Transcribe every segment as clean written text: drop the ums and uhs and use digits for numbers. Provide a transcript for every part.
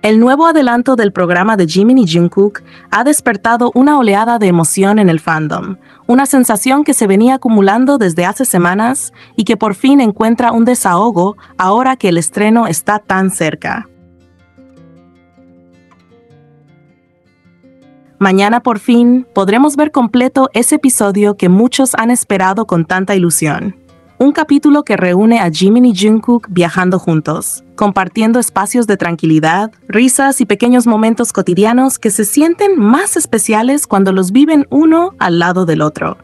El nuevo adelanto del programa de Jimin y Jungkook ha despertado una oleada de emoción en el fandom, una sensación que se venía acumulando desde hace semanas y que por fin encuentra un desahogo ahora que el estreno está tan cerca. Mañana por fin podremos ver completo ese episodio que muchos han esperado con tanta ilusión. Un capítulo que reúne a Jimin y Jungkook viajando juntos, compartiendo espacios de tranquilidad, risas y pequeños momentos cotidianos que se sienten más especiales cuando los viven uno al lado del otro.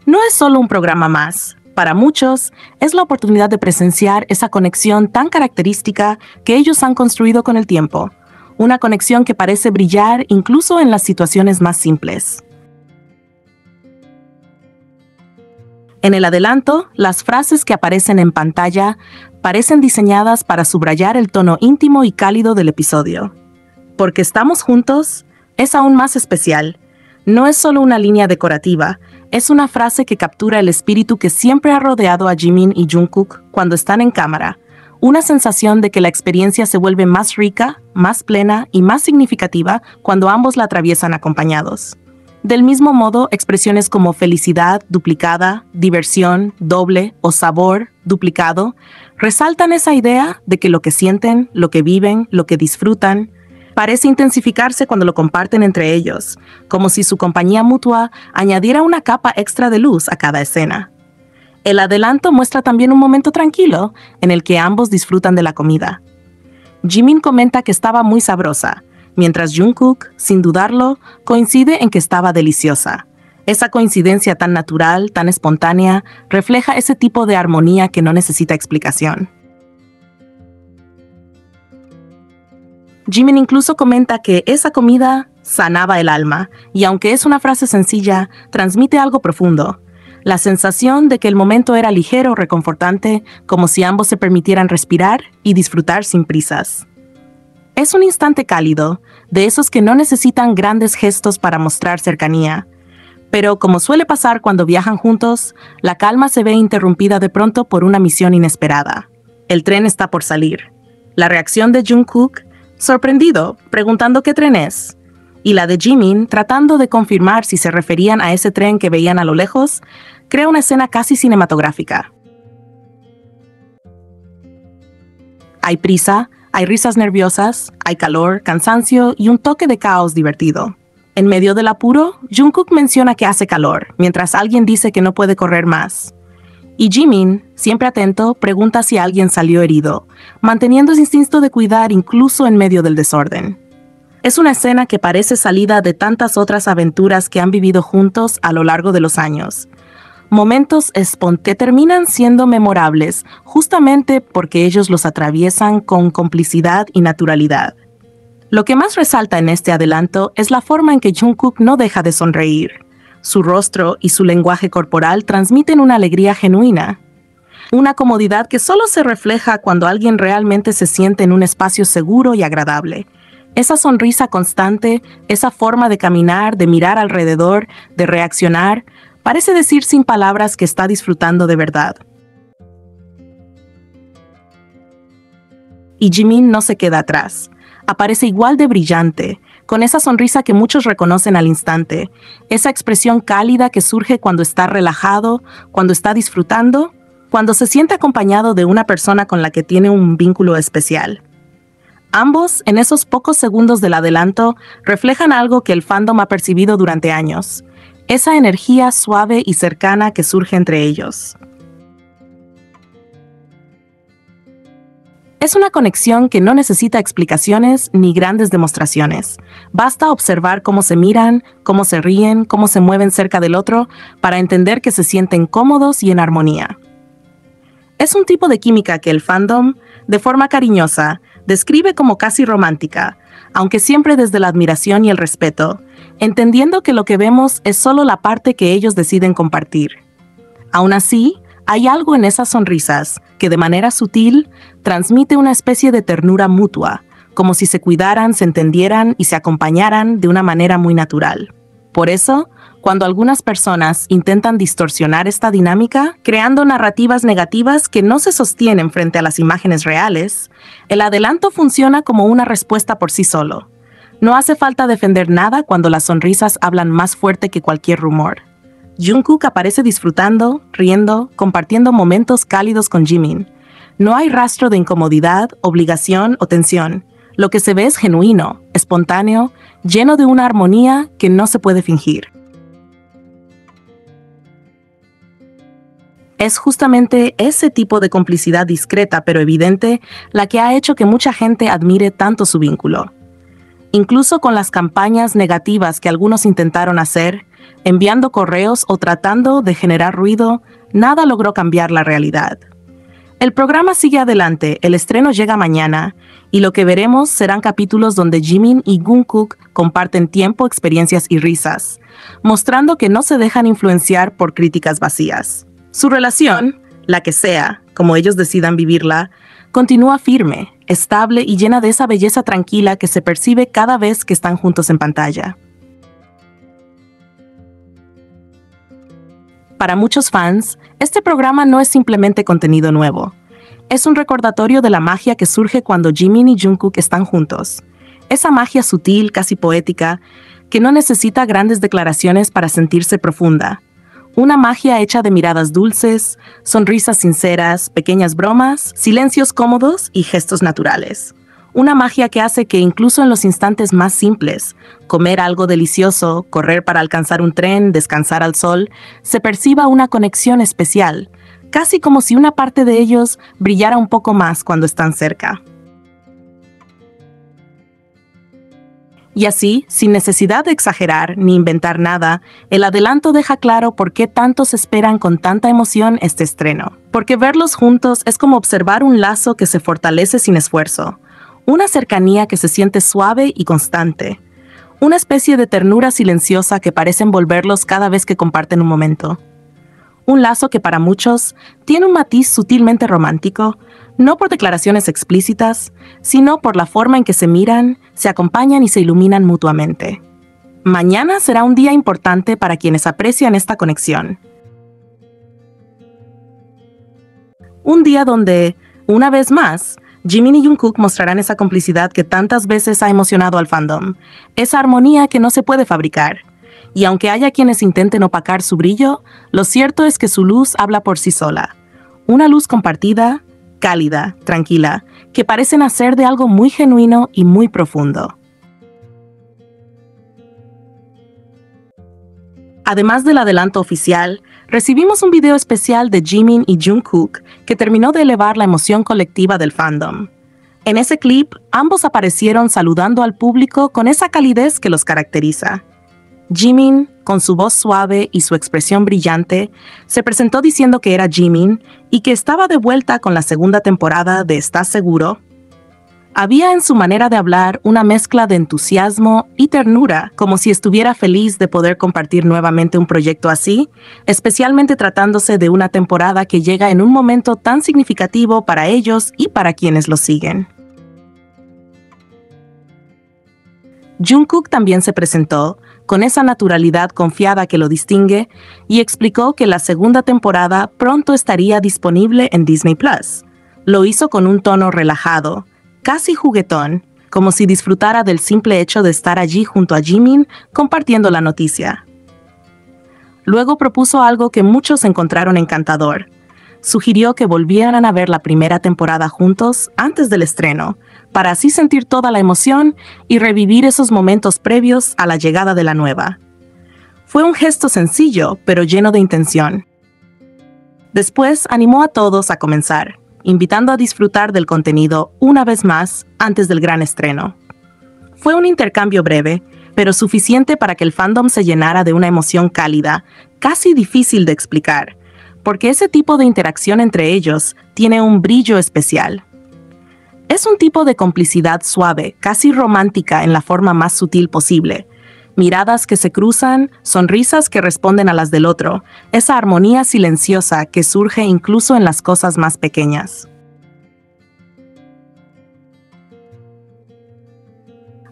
No es solo un programa más. Para muchos, es la oportunidad de presenciar esa conexión tan característica que ellos han construido con el tiempo. Una conexión que parece brillar incluso en las situaciones más simples. En el adelanto, las frases que aparecen en pantalla parecen diseñadas para subrayar el tono íntimo y cálido del episodio. Porque estamos juntos, es aún más especial. No es solo una línea decorativa, es una frase que captura el espíritu que siempre ha rodeado a Jimin y Jungkook cuando están en cámara. Una sensación de que la experiencia se vuelve más rica, más plena y más significativa cuando ambos la atraviesan acompañados. Del mismo modo, expresiones como felicidad duplicada, diversión doble o sabor duplicado resaltan esa idea de que lo que sienten, lo que viven, lo que disfrutan, parece intensificarse cuando lo comparten entre ellos, como si su compañía mutua añadiera una capa extra de luz a cada escena. El adelanto muestra también un momento tranquilo en el que ambos disfrutan de la comida. Jimin comenta que estaba muy sabrosa, mientras Jungkook, sin dudarlo, coincide en que estaba deliciosa. Esa coincidencia tan natural, tan espontánea, refleja ese tipo de armonía que no necesita explicación. Jimin incluso comenta que esa comida sanaba el alma, y aunque es una frase sencilla, transmite algo profundo. La sensación de que el momento era ligero, reconfortante, como si ambos se permitieran respirar y disfrutar sin prisas. Es un instante cálido, de esos que no necesitan grandes gestos para mostrar cercanía. Pero como suele pasar cuando viajan juntos, la calma se ve interrumpida de pronto por una misión inesperada. El tren está por salir. La reacción de Jungkook, sorprendido, preguntando qué tren es, y la de Jimin, tratando de confirmar si se referían a ese tren que veían a lo lejos, crea una escena casi cinematográfica. Hay prisa, hay risas nerviosas, hay calor, cansancio y un toque de caos divertido. En medio del apuro, Jungkook menciona que hace calor, mientras alguien dice que no puede correr más. Y Jimin, siempre atento, pregunta si alguien salió herido, manteniendo ese instinto de cuidar incluso en medio del desorden. Es una escena que parece salida de tantas otras aventuras que han vivido juntos a lo largo de los años. Momentos que terminan siendo memorables justamente porque ellos los atraviesan con complicidad y naturalidad. Lo que más resalta en este adelanto es la forma en que Jungkook no deja de sonreír. Su rostro y su lenguaje corporal transmiten una alegría genuina. Una comodidad que solo se refleja cuando alguien realmente se siente en un espacio seguro y agradable. Esa sonrisa constante, esa forma de caminar, de mirar alrededor, de reaccionar, parece decir sin palabras que está disfrutando de verdad. Y Jimin no se queda atrás. Aparece igual de brillante, con esa sonrisa que muchos reconocen al instante, esa expresión cálida que surge cuando está relajado, cuando está disfrutando, cuando se siente acompañado de una persona con la que tiene un vínculo especial. Ambos, en esos pocos segundos del adelanto, reflejan algo que el fandom ha percibido durante años. Esa energía suave y cercana que surge entre ellos. Es una conexión que no necesita explicaciones ni grandes demostraciones. Basta observar cómo se miran, cómo se ríen, cómo se mueven cerca del otro, para entender que se sienten cómodos y en armonía. Es un tipo de química que el fandom, de forma cariñosa, describe como casi romántica, aunque siempre desde la admiración y el respeto, entendiendo que lo que vemos es solo la parte que ellos deciden compartir. Aún así, hay algo en esas sonrisas que de manera sutil transmite una especie de ternura mutua, como si se cuidaran, se entendieran y se acompañaran de una manera muy natural. Por eso, cuando algunas personas intentan distorsionar esta dinámica, creando narrativas negativas que no se sostienen frente a las imágenes reales, el adelanto funciona como una respuesta por sí solo. No hace falta defender nada cuando las sonrisas hablan más fuerte que cualquier rumor. Jungkook aparece disfrutando, riendo, compartiendo momentos cálidos con Jimin. No hay rastro de incomodidad, obligación o tensión. Lo que se ve es genuino, espontáneo, lleno de una armonía que no se puede fingir. Es justamente ese tipo de complicidad discreta pero evidente la que ha hecho que mucha gente admire tanto su vínculo. Incluso con las campañas negativas que algunos intentaron hacer, enviando correos o tratando de generar ruido, nada logró cambiar la realidad. El programa sigue adelante, el estreno llega mañana, y lo que veremos serán capítulos donde Jimin y Jungkook comparten tiempo, experiencias y risas, mostrando que no se dejan influenciar por críticas vacías. Su relación, la que sea, como ellos decidan vivirla, continúa firme, estable y llena de esa belleza tranquila que se percibe cada vez que están juntos en pantalla. Para muchos fans, este programa no es simplemente contenido nuevo. Es un recordatorio de la magia que surge cuando Jimin y Jungkook están juntos. Esa magia sutil, casi poética, que no necesita grandes declaraciones para sentirse profunda. Una magia hecha de miradas dulces, sonrisas sinceras, pequeñas bromas, silencios cómodos y gestos naturales. Una magia que hace que incluso en los instantes más simples, comer algo delicioso, correr para alcanzar un tren, descansar al sol, se perciba una conexión especial, casi como si una parte de ellos brillara un poco más cuando están cerca. Y así, sin necesidad de exagerar ni inventar nada, el adelanto deja claro por qué tantos esperan con tanta emoción este estreno. Porque verlos juntos es como observar un lazo que se fortalece sin esfuerzo, una cercanía que se siente suave y constante, una especie de ternura silenciosa que parece envolverlos cada vez que comparten un momento. Un lazo que para muchos tiene un matiz sutilmente romántico, no por declaraciones explícitas, sino por la forma en que se miran, se acompañan y se iluminan mutuamente. Mañana será un día importante para quienes aprecian esta conexión. Un día donde, una vez más, Jimin y Jungkook mostrarán esa complicidad que tantas veces ha emocionado al fandom, esa armonía que no se puede fabricar. Y aunque haya quienes intenten opacar su brillo, lo cierto es que su luz habla por sí sola. Una luz compartida, cálida, tranquila, que parece nacer de algo muy genuino y muy profundo. Además del adelanto oficial, recibimos un video especial de Jimin y Jungkook que terminó de elevar la emoción colectiva del fandom. En ese clip, ambos aparecieron saludando al público con esa calidez que los caracteriza. Jimin, con su voz suave y su expresión brillante, se presentó diciendo que era Jimin y que estaba de vuelta con la segunda temporada de ¿Estás seguro? Había en su manera de hablar una mezcla de entusiasmo y ternura, como si estuviera feliz de poder compartir nuevamente un proyecto así, especialmente tratándose de una temporada que llega en un momento tan significativo para ellos y para quienes los siguen. Jungkook también se presentó, con esa naturalidad confiada que lo distingue, y explicó que la segunda temporada pronto estaría disponible en Disney+. Lo hizo con un tono relajado, casi juguetón, como si disfrutara del simple hecho de estar allí junto a Jimin compartiendo la noticia. Luego propuso algo que muchos encontraron encantador. Sugirió que volvieran a ver la primera temporada juntos antes del estreno, para así sentir toda la emoción y revivir esos momentos previos a la llegada de la nueva. Fue un gesto sencillo, pero lleno de intención. Después animó a todos a comenzar, invitando a disfrutar del contenido una vez más antes del gran estreno. Fue un intercambio breve, pero suficiente para que el fandom se llenara de una emoción cálida, casi difícil de explicar, porque ese tipo de interacción entre ellos tiene un brillo especial. Es un tipo de complicidad suave, casi romántica en la forma más sutil posible. Miradas que se cruzan, sonrisas que responden a las del otro, esa armonía silenciosa que surge incluso en las cosas más pequeñas.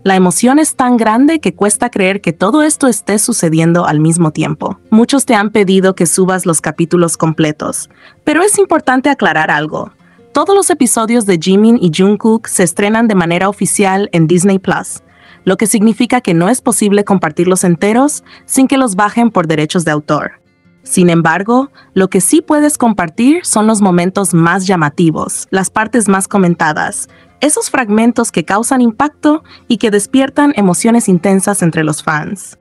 La emoción es tan grande que cuesta creer que todo esto esté sucediendo al mismo tiempo. Muchos te han pedido que subas los capítulos completos, pero es importante aclarar algo. Todos los episodios de Jimin y Jungkook se estrenan de manera oficial en Disney Plus, lo que significa que no es posible compartirlos enteros sin que los bajen por derechos de autor. Sin embargo, lo que sí puedes compartir son los momentos más llamativos, las partes más comentadas, esos fragmentos que causan impacto y que despiertan emociones intensas entre los fans.